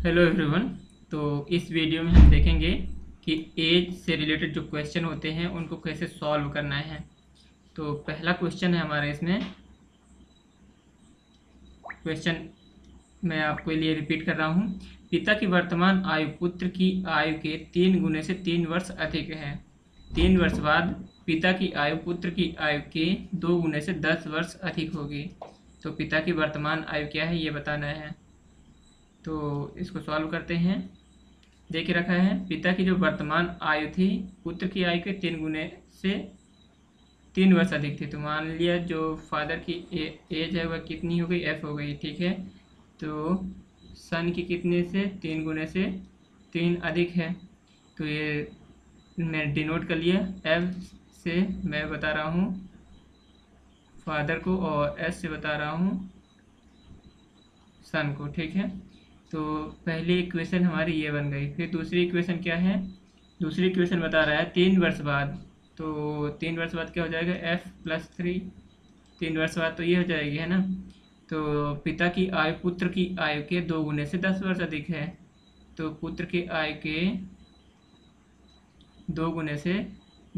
Hello everyone. तो इस video में हम देखेंगे कि एज से रिलेटेड जो क्वेश्चन होते हैं उनको कैसे सॉल्व करना है। तो पहला क्वेश्चन है हमारे इसमें। क्वेश्चन मैं आपके लिए रिपीट कर रहा हूँ। पिता की वर्तमान आयु पुत्र की आयु के 3 गुने से 3 वर्ष अधिक है। 3 वर्ष बाद पिता की आयु पुत्र की आयु के 2 गुने से 10 वर्ष अधिक होगी। तो पिता की वर्तमान आयु क्या है ये बताना है। तो इसको सॉल्व करते हैं। देख रखा है पिता की जो वर्तमान आयु थी पुत्र की आयु के 3 गुने से 3 वर्ष अधिक थी। तो मान लिया जो फादर की एज है वह कितनी हो गई, एफ हो गई। ठीक है, तो सन की कितने से 3 गुने से 3 अधिक है। तो ये मैं डिनोट कर लिया, एफ से मैं बता रहा हूँ फादर को और एस से बता रहा हूँ सन को। ठीक है, तो पहली इक्वेशन हमारी ये बन गई। फिर दूसरी इक्वेशन क्या है, दूसरी इक्वेशन बता रहा है 3 वर्ष बाद। तो 3 वर्ष बाद क्या हो जाएगा, एफ प्लस 3। 3 वर्ष बाद तो ये हो जाएगी, है ना। तो पिता की आयु पुत्र की आयु के 2 गुने से 10 वर्ष अधिक है। तो पुत्र की आयु के 2 गुने से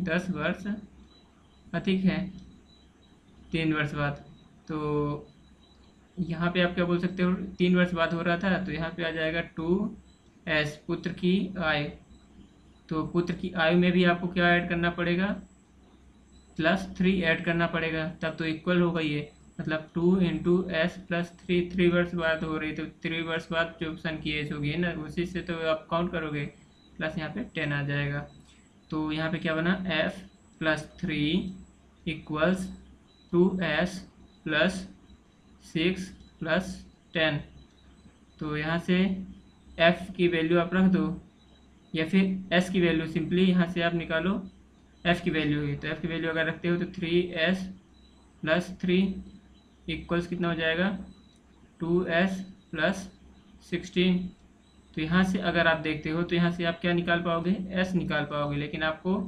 10 वर्ष अधिक है 3 वर्ष बाद। तो यहाँ पे आप क्या बोल सकते हो, 3 वर्ष बाद हो रहा था तो यहाँ पे आ जाएगा 2s पुत्र की आयु। तो पुत्र की आयु में भी आपको क्या ऐड करना पड़ेगा, +3 ऐड करना पड़ेगा, तब तो इक्वल होगा ये। मतलब 2 इंटू एस प्लस 3, 3 वर्ष बाद हो रही। तो 3 वर्ष बाद जो सन की एज होगी ना उसी से तो आप काउंट करोगे, प्लस यहाँ पे 10 आ जाएगा। तो यहाँ पे क्या बना, f plus 3 equals 2s plus 6 plus 10। तो यहाँ से f की वैल्यू आप रख दो या फिर s की वैल्यू सिंपली यहाँ से आप निकालो f की वैल्यू है। तो f की वैल्यू अगर रखते हो तो 3s प्लस 3 इक्वल्स कितना हो जाएगा, 2s प्लस 16। तो यहाँ से अगर आप देखते हो तो यहाँ से आप क्या निकाल पाओगे, s निकाल पाओगे। लेकिन आपको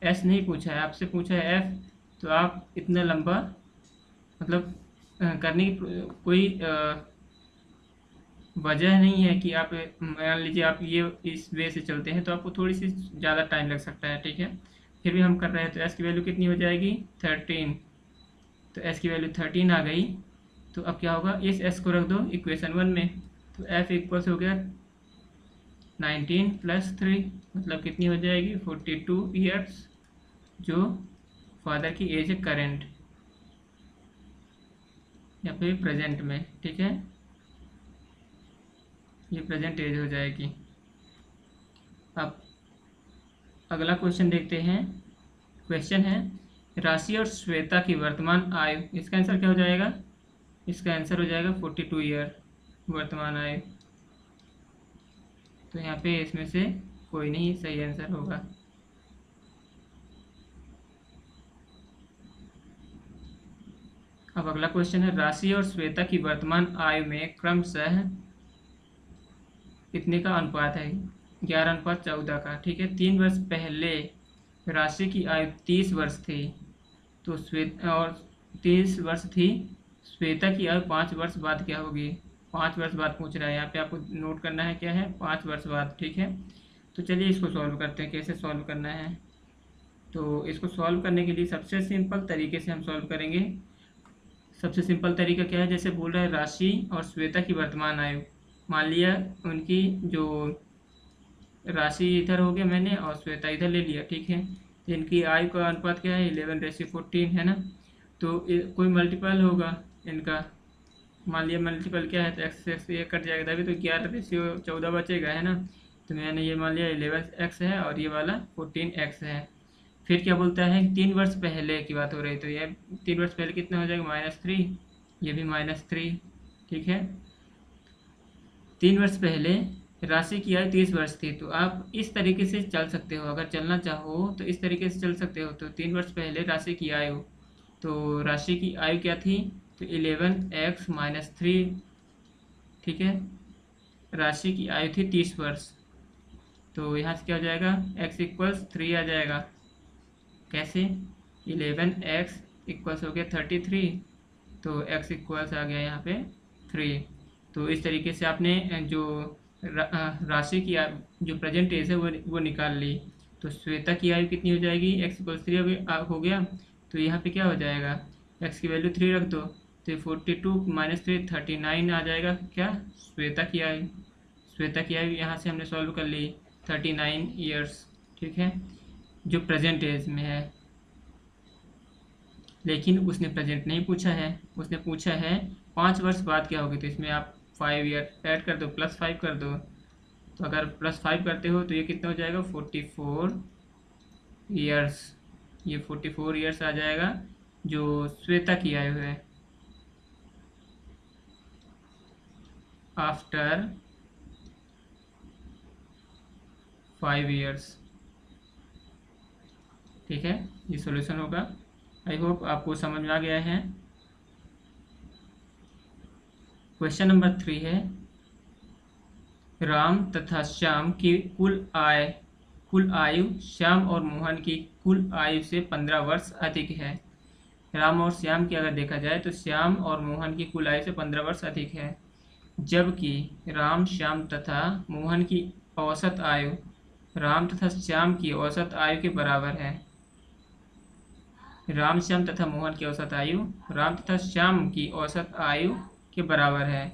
s नहीं पूछा है, आपसे पूछा है f। तो आप इतना लंबा मतलब करने की कोई वजह नहीं है कि आप मान लीजिए आप ये इस वे से चलते हैं तो आपको थोड़ी सी ज़्यादा टाइम लग सकता है। ठीक है, फिर भी हम कर रहे हैं। तो एस की वैल्यू कितनी हो जाएगी, 13। तो एस की वैल्यू 13 आ गई। तो अब क्या होगा, इस एस को रख दो इक्वेशन 1 में। तो एफ इक्वल्स हो गया 19 प्लस 3, मतलब कितनी हो जाएगी 42 ईयर्स, जो फादर की एज है करेंट या फिर प्रेजेंट में। ठीक है, ये प्रेजेंट एज हो जाएगी। अब अगला क्वेश्चन देखते हैं। क्वेश्चन है राशि और श्वेता की वर्तमान आयु। इसका आंसर क्या हो जाएगा, इसका आंसर हो जाएगा 42 ईयर वर्तमान आयु। तो यहाँ पे इसमें से कोई नहीं सही आंसर होगा। अब अगला क्वेश्चन है राशि और श्वेता की वर्तमान आयु में क्रमशः कितने का अनुपात है, 11:14 का। ठीक है, 3 वर्ष पहले राशि की आयु 30 वर्ष थी तो श्वेता और 30 वर्ष थी, श्वेता की आयु 5 वर्ष बाद क्या होगी, 5 वर्ष बाद पूछ रहा है। यहाँ पे आपको नोट करना है क्या है, 5 वर्ष बाद। ठीक है, तो चलिए इसको सॉल्व करते हैं, कैसे सॉल्व करना है। तो इसको सॉल्व करने के लिए सबसे सिंपल तरीके से हम सॉल्व करेंगे। सबसे सिंपल तरीका क्या है, जैसे बोल रहा है राशि और श्वेता की वर्तमान आयु। मान लिया उनकी जो राशि इधर हो गया मैंने और श्वेता इधर ले लिया। ठीक है, तो इनकी आयु का अनुपात क्या है, 11:14 है ना। तो कोई मल्टीपल होगा इनका, मान लिया मल्टीपल क्या है तो एक्स एक्स ये कट जाएगा, तभी तो 11:14 बचेगा, है ना। तो मैंने ये मान लिया 11x है और ये वाला 14x है। फिर क्या बोलता है, 3 वर्ष पहले की बात हो रही। तो ये 3 वर्ष पहले कितना हो जाएगा, -3, ये भी -3। ठीक है, 3 वर्ष पहले राशि की आयु 30 वर्ष थी। तो आप इस तरीके से चल सकते हो, अगर चलना चाहो तो इस तरीके से चल सकते हो। तो 3 वर्ष पहले राशि की आयु, तो राशि की आयु क्या थी, तो 11x - 3। ठीक है, राशि की आयु थी 30 वर्ष। तो यहाँ से क्या हो जाएगा, x इक्वल्स 3 आ जाएगा। कैसे, 11x इक्वल्स हो गया 33, तो x इक्वल्स आ गया यहाँ पे 3। तो इस तरीके से आपने जो राशि की जो प्रेजेंट एज है वो निकाल ली। तो श्वेता की आयु कितनी हो जाएगी, x इक्वल 3 हो गया। तो यहाँ पे क्या हो जाएगा, x की वैल्यू 3 रख दो, तो 42 माइनस 3 39 आ जाएगा। क्या, श्वेता की आयु। श्वेता की आयु यहाँ से हमने सॉल्व कर ली 39 ईयर्स, ठीक है, जो प्रेजेंट एज में है। लेकिन उसने प्रेजेंट नहीं पूछा है, उसने पूछा है 5 वर्ष बाद क्या होगी। तो इसमें आप 5 ईयर ऐड कर दो, +5 कर दो। तो अगर +5 करते हो तो ये कितना हो जाएगा, 44 ईयर्स। ये 44 ईयर्स आ जाएगा जो श्वेता की आयु है आफ्टर 5 ईयर्स। ठीक है, ये सॉल्यूशन होगा। आई होप आपको समझ में आ गया है। क्वेश्चन नंबर 3 है, राम तथा श्याम की कुल आयु श्याम और मोहन की कुल आयु से 15 वर्ष अधिक है। राम और श्याम की अगर देखा जाए तो श्याम और मोहन की कुल आयु से 15 वर्ष अधिक है, जबकि राम श्याम तथा मोहन की औसत आयु राम तथा श्याम की औसत आयु के बराबर है। राम श्याम तथा मोहन की औसत आयु राम तथा श्याम की औसत आयु के बराबर है।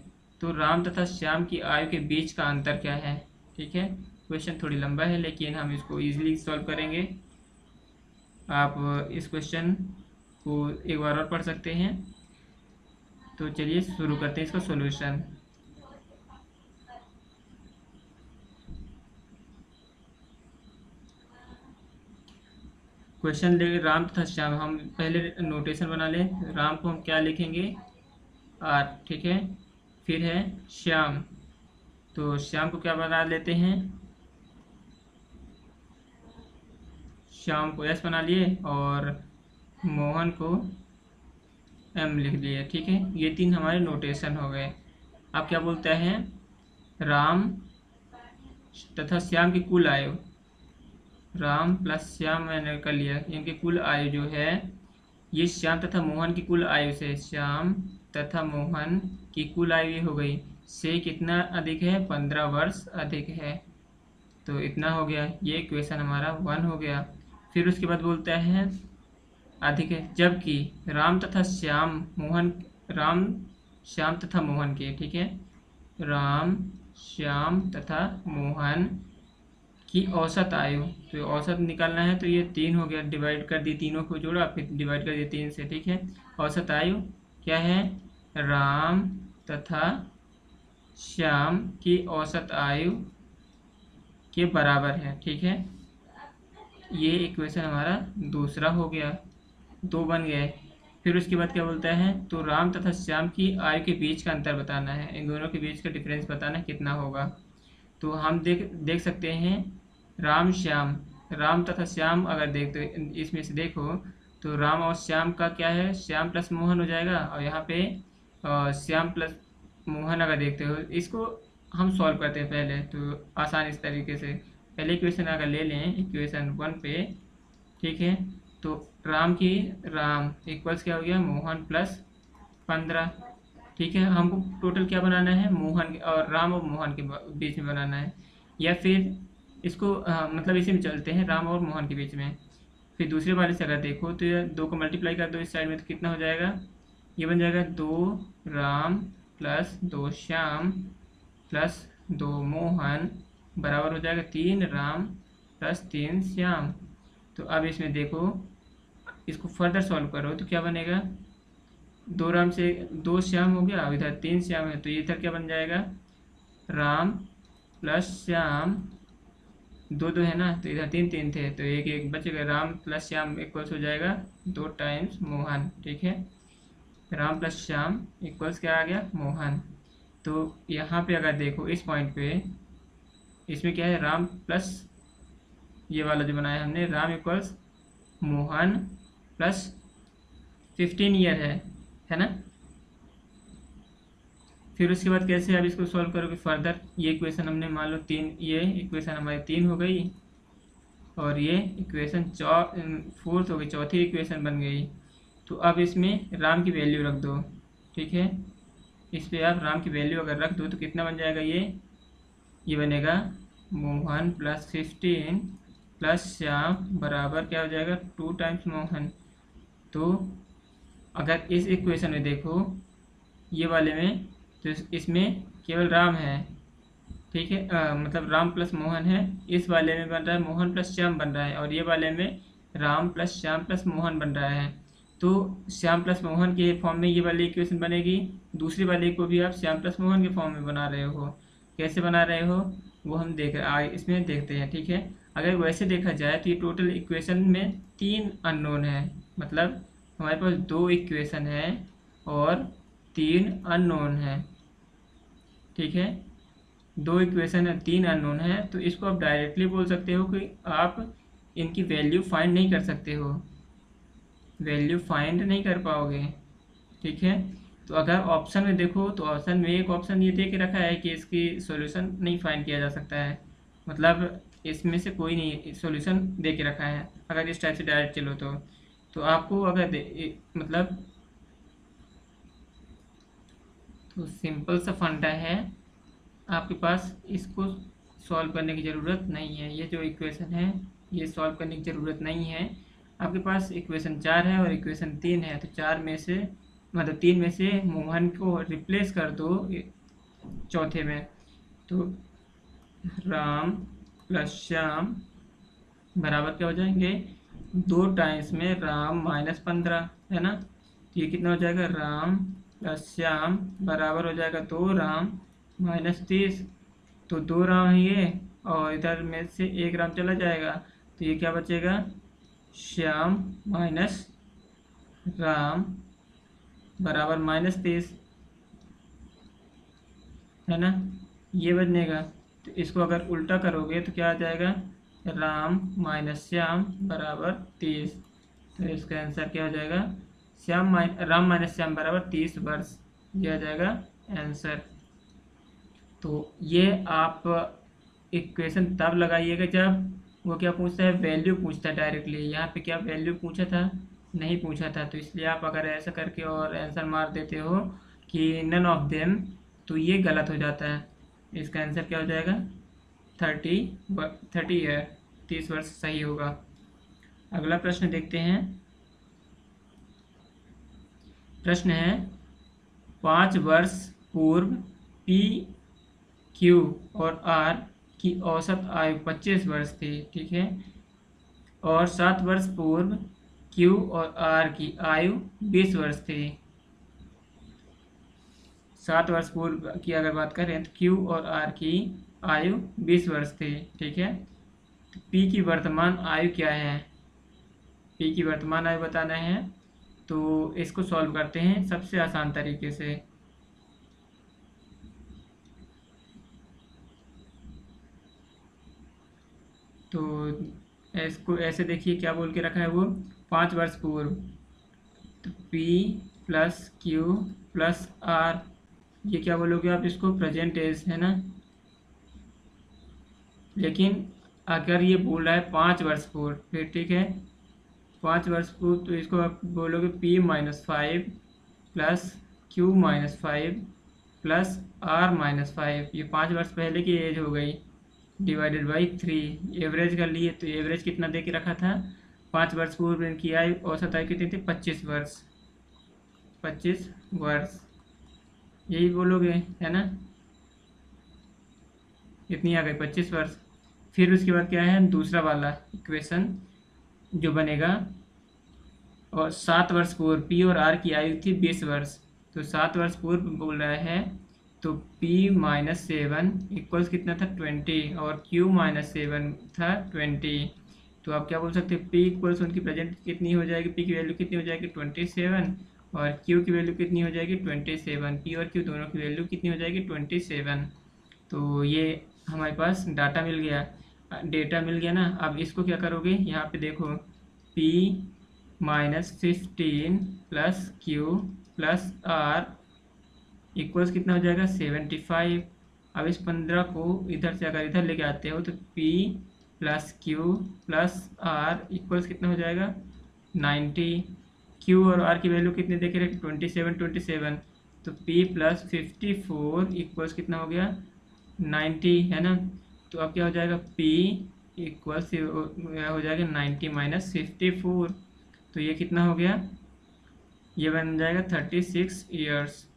तो राम तथा श्याम की आयु के बीच का अंतर क्या है। ठीक है, क्वेश्चन थोड़ी लंबा है लेकिन हम इसको इजीली सॉल्व करेंगे। आप इस क्वेश्चन को एक बार और पढ़ सकते हैं। तो चलिए शुरू करते हैं इसका सॉल्यूशन। क्वेश्चन ले राम तथा श्याम, हम पहले नोटेशन बना लें। राम को हम क्या लिखेंगे, R, ठीक है। फिर है श्याम, तो श्याम को क्या बना लेते हैं, श्याम को S बना लिए और मोहन को M लिख लिए। ठीक है, ये 3 हमारे नोटेशन हो गए। अब क्या बोलता है, राम तथा श्याम की कुल आयु, राम प्लस श्याम मैंने कर लिया, इनकी कुल आयु जो है ये श्याम तथा मोहन की कुल आयु से, श्याम तथा मोहन की कुल आयु ये हो गई से कितना अधिक है, 15 वर्ष अधिक है। तो इतना हो गया, ये इक्वेशन हमारा 1 हो गया। फिर उसके बाद बोलता है अधिक है, जबकि राम श्याम तथा मोहन के, ठीक है, राम श्याम तथा मोहन की औसत आयु, तो औसत निकालना है तो ये 3 हो गया, डिवाइड कर दी, तीनों को जोड़ा फिर डिवाइड कर दिया 3 से। ठीक है, औसत आयु क्या है, राम तथा श्याम की औसत आयु के बराबर है। ठीक है, ये इक्वेशन हमारा दूसरा हो गया, 2 बन गए। फिर उसके बाद क्या बोलता है, तो राम तथा श्याम की आयु के बीच का अंतर बताना है, इन दोनों के बीच का डिफरेंस बताना है कितना होगा। तो हम देख सकते हैं राम तथा श्याम अगर देख तो इसमें से देखो तो राम और श्याम का क्या है, श्याम प्लस मोहन हो जाएगा, और यहाँ पे श्याम प्लस मोहन अगर देखते हो, इसको हम सॉल्व करते हैं पहले, तो आसान इस तरीके से। पहले इक्वेशन अगर ले लें इक्वेशन 1 पे, ठीक है, तो राम इक्वल्स क्या हो गया, मोहन प्लस 15। ठीक है, हमको टोटल क्या बनाना है, मोहन और राम और मोहन के बीच में बनाना है, या फिर इसको मतलब इसी में चलते हैं, राम और मोहन के बीच में। फिर दूसरे वाले से अगर देखो तो ये 2 को मल्टीप्लाई कर दो इस साइड में, तो कितना हो जाएगा, ये बन जाएगा 2 राम प्लस 2 श्याम प्लस 2 मोहन बराबर हो जाएगा 3 राम प्लस 3 श्याम। तो अब इसमें देखो, इसको फर्दर सॉल्व करो तो क्या बनेगा, 2 राम से 2 श्याम हो गया, इधर 3 श्याम है, तो इधर क्या बन जाएगा, राम प्लस श्याम, 2 है ना, तो इधर 3 थे, तो 1 बचेगा, राम प्लस श्याम इक्वल्स हो जाएगा 2 टाइम्स मोहन। ठीक है, राम प्लस श्याम इक्वल्स क्या आ गया, मोहन। तो यहाँ पे अगर देखो इस पॉइंट पे, इसमें क्या है, राम प्लस ये वाला जो बनाया हमने, Ram equals Mohan plus 15 year है ना। फिर उसके बाद कैसे अब इसको सॉल्व करोगे फर्दर, ये इक्वेशन हमने मान लो 3, ये इक्वेशन हमारी 3 हो गई, और ये इक्वेशन 4th हो गई, चौथी इक्वेशन बन गई। तो अब इसमें राम की वैल्यू रख दो। ठीक है, इस पर आप राम की वैल्यू अगर रख दो तो कितना बन जाएगा, ये ये बनेगा मोहन प्लस 15 प्लस श्याम बराबर क्या हो जाएगा 2 टाइम्स मोहन। तो अगर इस इक्वेशन में देखो ये वाले में, तो इसमें केवल राम है, ठीक है, मतलब राम प्लस मोहन है। इस वाले में बन रहा है मोहन प्लस श्याम बन रहा है, और ये वाले में राम प्लस श्याम प्लस मोहन बन रहा है। तो श्याम प्लस मोहन के फॉर्म में ये वाली इक्वेशन बनेगी, दूसरी वाली को भी आप श्याम प्लस मोहन के फॉर्म में बना रहे हो। कैसे बना रहे हो वो हम इसमें देखते हैं, ठीक है। अगर वैसे देखा जाए तो ये टोटल इक्वेशन में 3 अननोन है, मतलब हमारे पास 2 इक्वेशन है और 3 अननोन है, ठीक है। 2 इक्वेशन है, 3 अननोन है, तो इसको आप डायरेक्टली बोल सकते हो कि आप इनकी वैल्यू फाइंड नहीं कर सकते हो, वैल्यू फाइंड नहीं कर पाओगे, ठीक है। तो अगर ऑप्शन में देखो तो ऑप्शन में एक ऑप्शन ये दे के रखा है कि इसकी सॉल्यूशन नहीं फाइंड किया जा सकता है, मतलब इसमें से कोई नहीं सॉल्यूशन दे के रखा है। अगर इस टाइप से डायरेक्ट चलो तो आपको अगर मतलब तो सिंपल सा फंडा है, आपके पास इसको सॉल्व करने की ज़रूरत नहीं है। ये जो इक्वेशन है ये सॉल्व करने की ज़रूरत नहीं है। आपके पास इक्वेशन 4 है और इक्वेशन 3 है, तो 4 में से मतलब 3 में से मोहन को रिप्लेस कर दो चौथे में, तो राम प्लस श्याम बराबर क्या हो जाएंगे 2 टाइम्स में राम माइनस 15, है ना। तो ये कितना हो जाएगा राम प्लस श्याम बराबर हो जाएगा 2 राम माइनस 30। तो 2 राम है ये, और इधर में से 1 राम चला जाएगा, तो ये क्या बचेगा श्याम माइनस राम बराबर माइनस 30, है ना। ये बनेगा, तो इसको अगर उल्टा करोगे तो क्या आ जाएगा राम माइनस श्याम बराबर 30। तो इसका आंसर क्या हो जाएगा राम माइनस श्याम बराबर 30 वर्ष, ये आ जाएगा आंसर। तो ये आप इक्वेशन तब लगाइएगा जब वो क्या पूछता है वैल्यू पूछता है डायरेक्टली। यहाँ पे क्या वैल्यू पूछा था, नहीं पूछा था, तो इसलिए आप अगर ऐसा करके और आंसर मार देते हो कि नन ऑफ देम, तो ये गलत हो जाता है। इसका आंसर क्या हो जाएगा 30 ईयर, 30 वर्ष सही होगा। अगला प्रश्न देखते हैं। प्रश्न है 5 वर्ष पूर्व पी क्यू और आर की औसत आयु 25 वर्ष थी, ठीक है, और 7 वर्ष पूर्व क्यू और आर की आयु 20 वर्ष थी। 7 वर्ष पूर्व की अगर बात करें तो क्यू और आर की आयु 20 वर्ष थी, ठीक है। तो पी की वर्तमान आयु क्या है, पी की वर्तमान आयु बताना है। तो इसको सॉल्व करते हैं सबसे आसान तरीके से। तो इसको ऐसे देखिए क्या बोल के रखा है वो 5 वर्ष पूर्व, तो P plus Q plus R, ये क्या बोलोगे आप इसको प्रेजेंट एज, है ना। लेकिन अगर ये बोल रहा है 5 वर्ष पूर्व, फिर ठीक है 5 वर्ष पूर्व, तो इसको आप बोलोगे P minus 5 plus Q minus 5 plus R minus 5, ये 5 वर्ष पहले की एज हो गई, डिवाइडेड बाई 3, एवरेज कर लिए। तो एवरेज कितना दे के रखा था 5 वर्ष पूर्व इनकी आयु औसत आयु कितनी थी 25 वर्ष, 25 वर्ष यही बोलोगे, है ना। इतनी आ गई 25 वर्ष। फिर उसके बाद क्या है दूसरा वाला इक्वेशन जो बनेगा, और 7 वर्ष पूर्व पी और आर की आयु थी 20 वर्ष, तो 7 वर्ष पूर्व बोल रहा है, तो P माइनस 7 इक्वल्स कितना था 20, और Q माइनस 7 था 20। तो आप क्या बोल सकते हैं P इक्वल्स उनकी प्रेजेंट कितनी हो जाएगी, P की वैल्यू कितनी हो जाएगी 27, और Q की वैल्यू कितनी हो जाएगी 27, P और Q दोनों की वैल्यू कितनी हो जाएगी 27। तो ये हमारे पास डाटा मिल गया, डेटा मिल गया ना। अब इसको क्या करोगे, यहाँ पे देखो P minus 15 plus Q plus R equals कितना हो जाएगा 75। अब इस 15 को इधर से अगर इधर लेके आते हो तो P plus Q plus R equals कितना हो जाएगा 90। Q और R की वैल्यू कितनी देखे रहे 27, तो P प्लस 54 इक्वल्स कितना हो गया 90 है ना। तो अब क्या हो जाएगा, P इक्वल से हो जाएगा 90 माइनस 54। तो ये कितना हो गया, ये बन जाएगा 36 ईयर्स।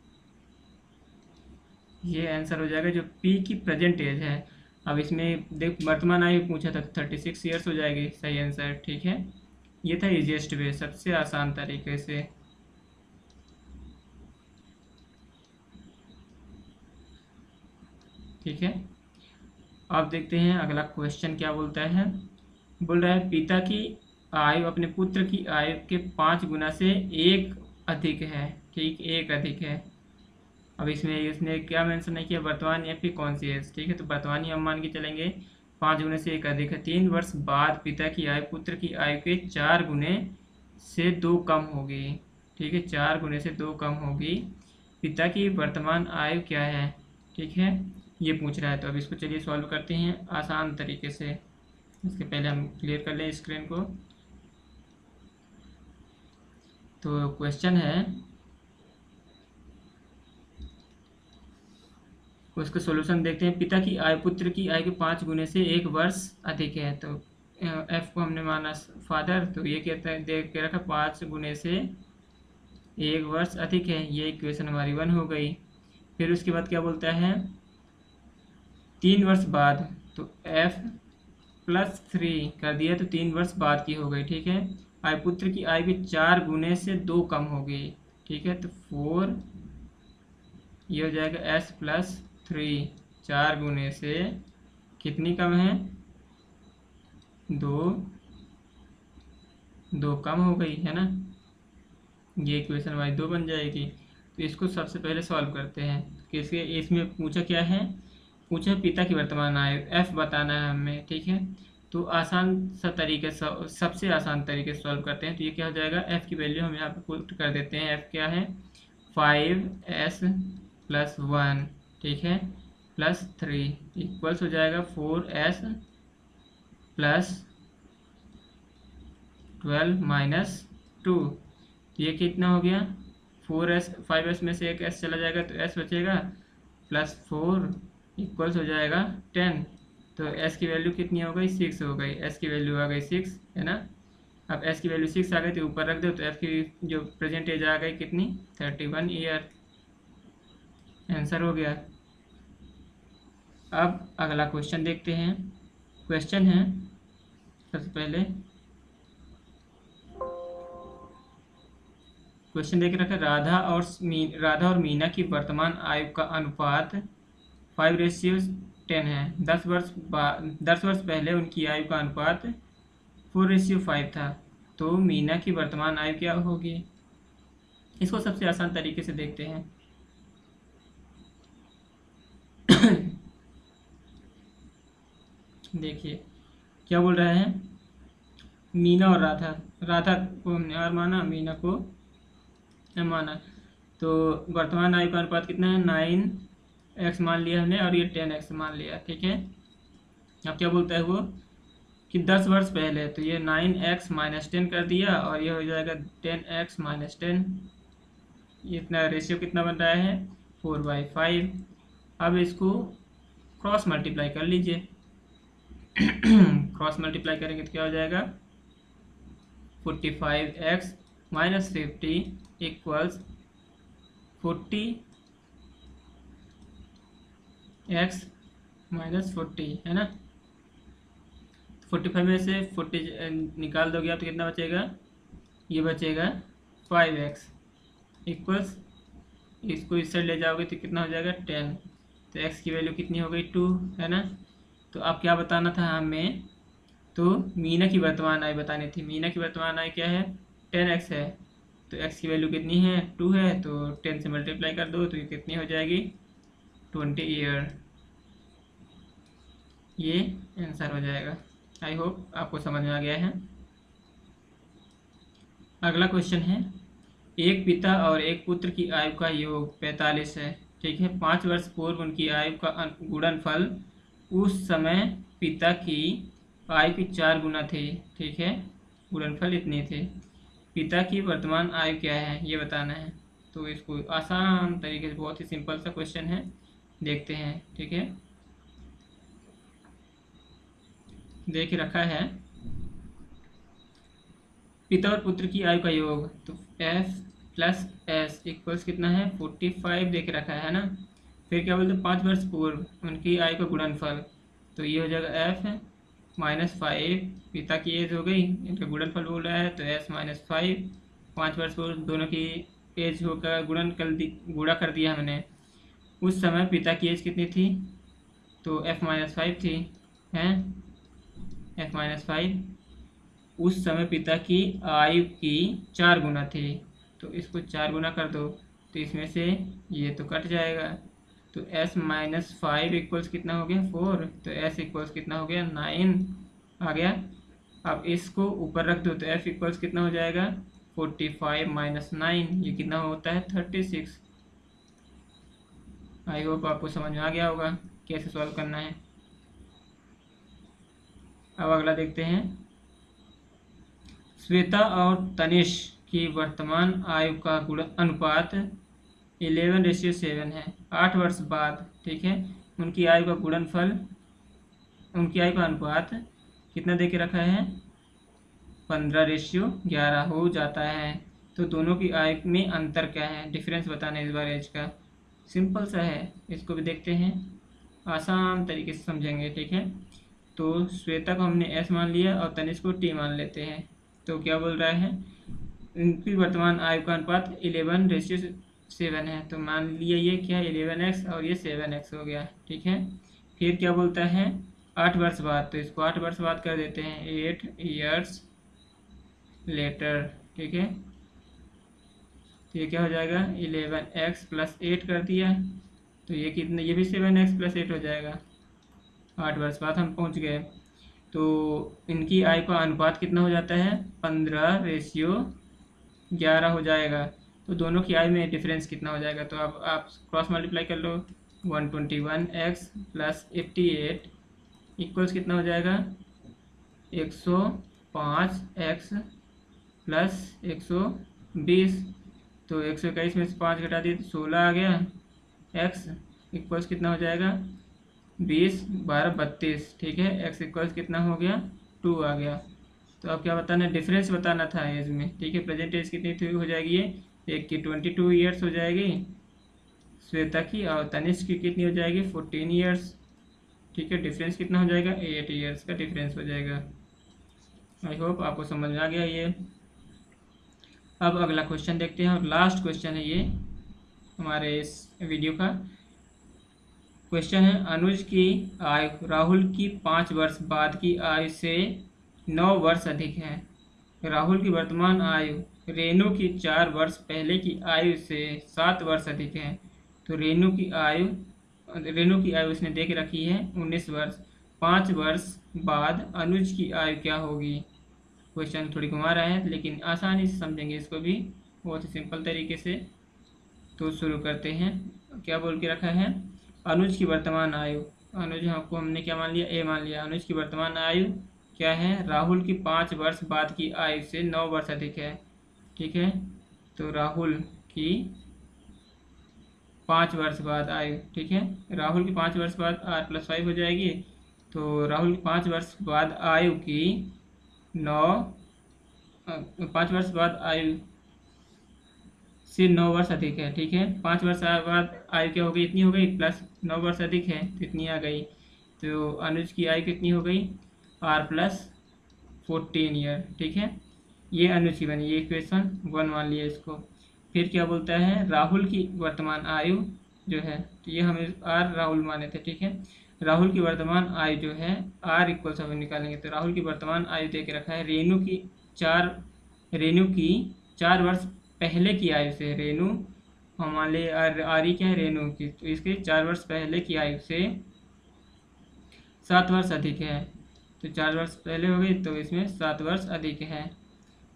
ये आंसर हो जाएगा जो P की प्रेजेंट एज है। अब इसमें देख वर्तमान आयु पूछा था, 36 ईयर्स हो जाएगी सही आंसर। ठीक है, ये था इजीएस्ट वे, सबसे आसान तरीके से। ठीक है, अब देखते हैं अगला क्वेश्चन क्या बोलता है। बोल रहा है पिता की आयु अपने पुत्र की आयु के 5 गुना से एक अधिक है। ठीक, एक अधिक है। अब इसमें इसने क्या मेंशन नहीं किया, वर्तमान या फिर कौन सी एज। ठीक है, तो वर्तमान ही हम मान के चलेंगे। 5 गुने से एक अधिक है। 3 वर्ष बाद पिता की आयु पुत्र की आयु के 4 गुने से 2 कम होगी। ठीक है, 4 गुने से 2 कम होगी। पिता की वर्तमान आयु क्या है, ठीक है, ये पूछ रहा है। तो अब इसको चलिए सॉल्व करते हैं आसान तरीके से। इसके पहले हम क्लियर कर लें स्क्रीन को। तो क्वेश्चन है, उसका सॉल्यूशन देखते हैं। पिता की आयु पुत्र की आयु के 5 गुने से 1 वर्ष अधिक है। तो एफ को हमने माना फादर, तो ये कहता है देख के रखा 5 गुने से 1 वर्ष अधिक है। ये इक्वेशन हमारी 1 हो गई। फिर उसके बाद क्या बोलता है, 3 वर्ष बाद, तो एफ +3 कर दिया तो 3 वर्ष बाद की हो गई। ठीक है, आयु पुत्र की आयु के 4 गुने से 2 कम हो गई। ठीक है, तो 4, ये हो जाएगा S+3। 4 गुने से कितनी कम है, 2 कम हो गई है ना। ये इक्वेशन हमारी 2 बन जाएगी। तो इसको सबसे पहले सॉल्व करते हैं। किसके, इसमें पूछा क्या है, पूछा पिता की वर्तमान आयु, एफ बताना है हमें। ठीक है, तो आसान सा तरीके से, सबसे आसान तरीके से सॉल्व करते हैं। तो ये क्या हो जाएगा, एफ की वैल्यू हम यहाँ पे पुट कर देते हैं। एफ क्या है, 5s+1, ठीक है, +3 इक्वल्स हो जाएगा 4s+12 -2। ये कितना हो गया, 4s, 5s में से एक s चला जाएगा तो s बचेगा, +4 इक्वल्स हो जाएगा 10। तो s की वैल्यू कितनी हो गई, 6 हो गई। s की वैल्यू आ गई 6, है ना। अब s की वैल्यू 6 आ गई तो ऊपर रख दो, तो f की जो प्रेजेंट एज आ गई कितनी, 31 ईयर। आंसर हो गया। अब अगला क्वेश्चन देखते हैं। क्वेश्चन है, सबसे पहले क्वेश्चन देख रखा है, राधा और मीना की वर्तमान आयु का अनुपात 5:10 है। 10 वर्ष पहले उनकी आयु का अनुपात 4:5 था। तो मीना की वर्तमान आयु क्या होगी। इसको सबसे आसान तरीके से देखते हैं। देखिए क्या बोल रहा है, मीना और राधा को हमने आर माना, मीना को एम माना। तो वर्तमान आयु का अनुपात कितना है, 9x मान लिया हमने, और ये 10x मान लिया। ठीक है, अब क्या बोलता है वो कि 10 वर्ष पहले, तो ये 9x - 10 कर दिया, और ये हो जाएगा 10x - 10। ये इतना रेशियो कितना बन रहा है, 4/5। अब इसको क्रॉस मल्टीप्लाई कर लीजिए। क्रॉस मल्टीप्लाई करेंगे तो क्या हो जाएगा, 45x - 50 इक्वल्स 40x - 40, है ना। 45 में से 40 निकाल दोगे आप तो कितना बचेगा, ये बचेगा 5x इक्वल्स, इसको इस साइड ले जाओगे तो कितना हो जाएगा 10। तो x की वैल्यू कितनी हो गई, 2, है ना। तो अब क्या बताना था हमें, तो मीना की वर्तमान आयु बतानी थी। मीना की वर्तमान आयु क्या है, 10x है। तो x की वैल्यू कितनी है, 2 है, तो 10 से मल्टीप्लाई कर दो तो ये कितनी हो जाएगी, 20 ईयर। ये आंसर हो जाएगा। आई होप आपको समझ में आ गया है। अगला क्वेश्चन है, एक पिता और एक पुत्र की आयु का योग 45 है। ठीक है, 5 वर्ष पूर्व उनकी आयु का गुणनफल उस समय पिता की आयु की 4 गुना थी। ठीक है, गुणनफल इतनी थी। पिता की वर्तमान आयु क्या है ये बताना है। तो इसको आसान तरीके से, बहुत ही सिंपल सा क्वेश्चन है, देखते हैं। ठीक है, देख रखा है पिता और पुत्र की आयु का योग, तो एफ प्लस एस इक्वल्स कितना है 45 देख रखा है ना। फिर क्या बोलते हैं 5 वर्ष पूर्व उनकी आयु का गुणनफल, तो ये हो जाएगा एफ -5, पिता की एज हो गई, इनका गुणनफल बोला है तो एस -5, 5 वर्ष पूर्व दोनों की एज होकर गुणा कर दिया हमने। उस समय पिता की एज कितनी थी, तो f-5 थी, हैं f-5 उस समय पिता की आयु की 4 गुना थी, तो इसको 4 गुना कर दो तो इसमें से ये तो कट जाएगा, तो s-5 इक्वल्स कितना हो गया 4, तो s इक्वल्स कितना हो गया 9 आ गया। अब इसको ऊपर रख दो तो f इक्वल्स कितना हो जाएगा 45 - 9, ये कितना होता है 36। आई होप आपको समझ में आ गया होगा कैसे सॉल्व करना है। अब अगला देखते हैं, श्वेता और तनिष की वर्तमान आयु का अनुपात 11:7 है। 8 वर्ष बाद, ठीक है, उनकी आयु का गुणनफल, उनकी आयु का अनुपात कितना दे के रखा है 15:11 हो जाता है। तो दोनों की आयु में अंतर क्या है, डिफरेंस बताना है इस बार एज का। सिंपल सा है, इसको भी देखते हैं, आसान तरीके से समझेंगे, ठीक है। तो श्वेता को हमने एस मान लिया और तनिष को टी मान लेते हैं। तो क्या बोल रहा है, इनकी वर्तमान आयु का अनुपात 11:7 है, तो मान लिया ये क्या है 11x और ये 7x हो गया, ठीक है। फिर क्या बोलता है 8 वर्ष बाद, तो इसको 8 वर्ष बाद कर देते हैं 8 years later, ठीक है। तो ये क्या हो जाएगा 11x + 8 कर दिया, तो ये कितना, ये भी 7x + 8 हो जाएगा। 8 वर्ष बाद हम पहुंच गए। तो इनकी आयु का अनुपात कितना हो जाता है 15:11 हो जाएगा। तो दोनों की आयु में डिफरेंस कितना हो जाएगा, तो अब आप क्रॉस मल्टीप्लाई कर लो, 121x + 88 इक्वल्स कितना हो जाएगा 105x + 120, तो 121 में से 5 घटा दिए तो 16 आ गया। x इक्वल्स कितना हो जाएगा 20 12 32, ठीक है। x इक्वल्स कितना हो गया 2 आ गया। तो अब क्या बताना है, डिफरेंस बताना था एज में, ठीक है। प्रेजेंट एज कितनी थी हो जाएगी, ये एक की 22 ईयर्स हो जाएगी श्वेता की, और तनिष्क की कितनी हो जाएगी 14 ईयर्स, ठीक है। डिफरेंस कितना हो जाएगा 8 ईयर्स का डिफरेंस हो जाएगा। आई होप आपको समझ में आ गया ये। अब अगला क्वेश्चन देखते हैं, और लास्ट क्वेश्चन है ये हमारे इस वीडियो का। क्वेश्चन है, अनुज की आयु राहुल की 5 वर्ष बाद की आयु से 9 वर्ष अधिक है। राहुल की वर्तमान आयु रेणु की 4 वर्ष पहले की आयु से 7 वर्ष अधिक है। तो रेणु की आयु उसने देख रखी है 19 वर्ष। 5 वर्ष बाद अनुज की आयु क्या होगी। क्वेश्चन थोड़ी घुमा रहा है लेकिन आसानी से समझेंगे इसको भी, बहुत ही सिंपल तरीके से। तो शुरू करते हैं, क्या बोल के रखा है, अनुज की वर्तमान आयु, अनुज को हमने क्या मान लिया, ए मान लिया। अनुज की वर्तमान आयु क्या है, राहुल की 5 वर्ष बाद की आयु से 9 वर्ष अधिक है, ठीक है। तो राहुल की 5 वर्ष बाद आयु, ठीक है। राहुल की 5 वर्ष बाद r+5 हो जाएगी। तो राहुल की 5 वर्ष बाद आयु की 5 वर्ष बाद आयु से 9 वर्ष अधिक है, ठीक है। 5 वर्ष बाद आयु क्या हो गई, इतनी हो गई, प्लस 9 वर्ष अधिक है तो इतनी आ गई। तो अनुज की आयु कितनी हो गई r+14 ईयर, ठीक है। ये अनुज की बनी, ये इक्वेशन 1 मान लिया इसको। फिर क्या बोलता है, राहुल की वर्तमान आयु जो है, तो ये हमें r राहुल माने थे, ठीक है। राहुल की वर्तमान आयु जो है r इक्वल्स हम निकालेंगे, तो राहुल की वर्तमान आयु दे के रखा है रेणु की 4 वर्ष पहले की आयु से, रेणु हमारे आरी क्या है रेणु की, तो इसके 4 वर्ष पहले की आयु से 7 वर्ष अधिक है। तो 4 वर्ष पहले हो गई तो इसमें 7 वर्ष अधिक है।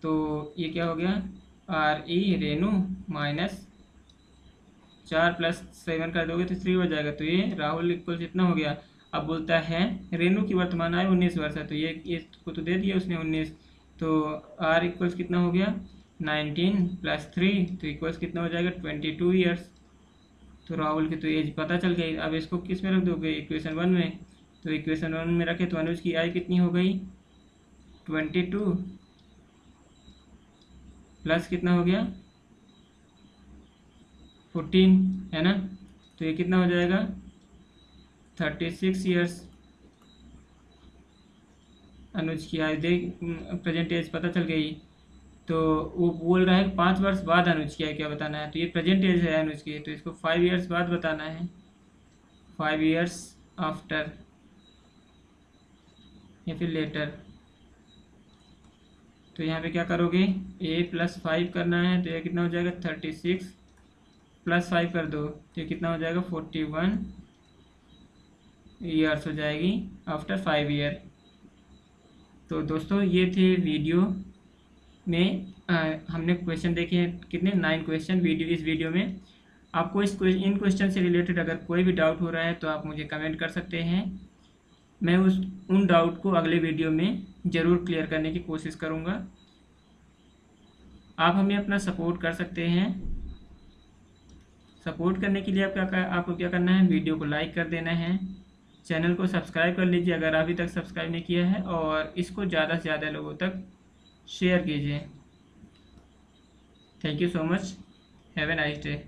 तो ये क्या हो गया RE रेणु -4 + 7 कर दोगे तो 3 हो जाएगा। तो ये राहुल इक्वल इतना हो गया। अब बोलता है रेणु की वर्तमान आयु 19 वर्ष है, तो ये इसको तो दे दिया उसने 19, तो R इक्वल्स कितना हो गया 19 + 3, तो इक्वल्स कितना हो जाएगा 22 ईयर्स। तो राहुल की तो एज पता चल गई। अब इसको किस में रख दोगे, इक्वेशन 1 में, तो इक्वेशन 1 में रखे तो अनुज की आयु कितनी हो गई 22 प्लस कितना हो गया 14 है ना। तो ये कितना हो जाएगा 36 ईयर्स। अनुज की आयु देख प्रेजेंट एज पता चल गई। तो वो बोल रहा है 5 वर्ष बाद अनुज की आयु क्या बताना है। तो ये प्रेजेंट एज है अनुज की, तो इसको 5 ईयर्स बाद बताना है, 5 ईयर्स आफ्टर या फिर लेटर। तो यहाँ पे क्या करोगे a+5 करना है, तो ये कितना हो जाएगा 36 + 5 कर दो तो ये कितना हो जाएगा 41 ईयर्स हो जाएगी आफ्टर 5 ईयर। तो दोस्तों ये थे वीडियो में हमने क्वेश्चन देखे हैं कितने 9 क्वेश्चन इस वीडियो में। आपको इन क्वेश्चन से रिलेटेड अगर कोई भी डाउट हो रहा है तो आप मुझे कमेंट कर सकते हैं। मैं उन डाउट को अगले वीडियो में ज़रूर क्लियर करने की कोशिश करूँगा। आप हमें अपना सपोर्ट कर सकते हैं। सपोर्ट करने के लिए आपको क्या करना है, वीडियो को लाइक कर देना है, चैनल को सब्सक्राइब कर लीजिए अगर अभी तक सब्सक्राइब नहीं किया है, और इसको ज़्यादा से ज़्यादा लोगों तक शेयर कीजिए। Thank you so much, have a nice day.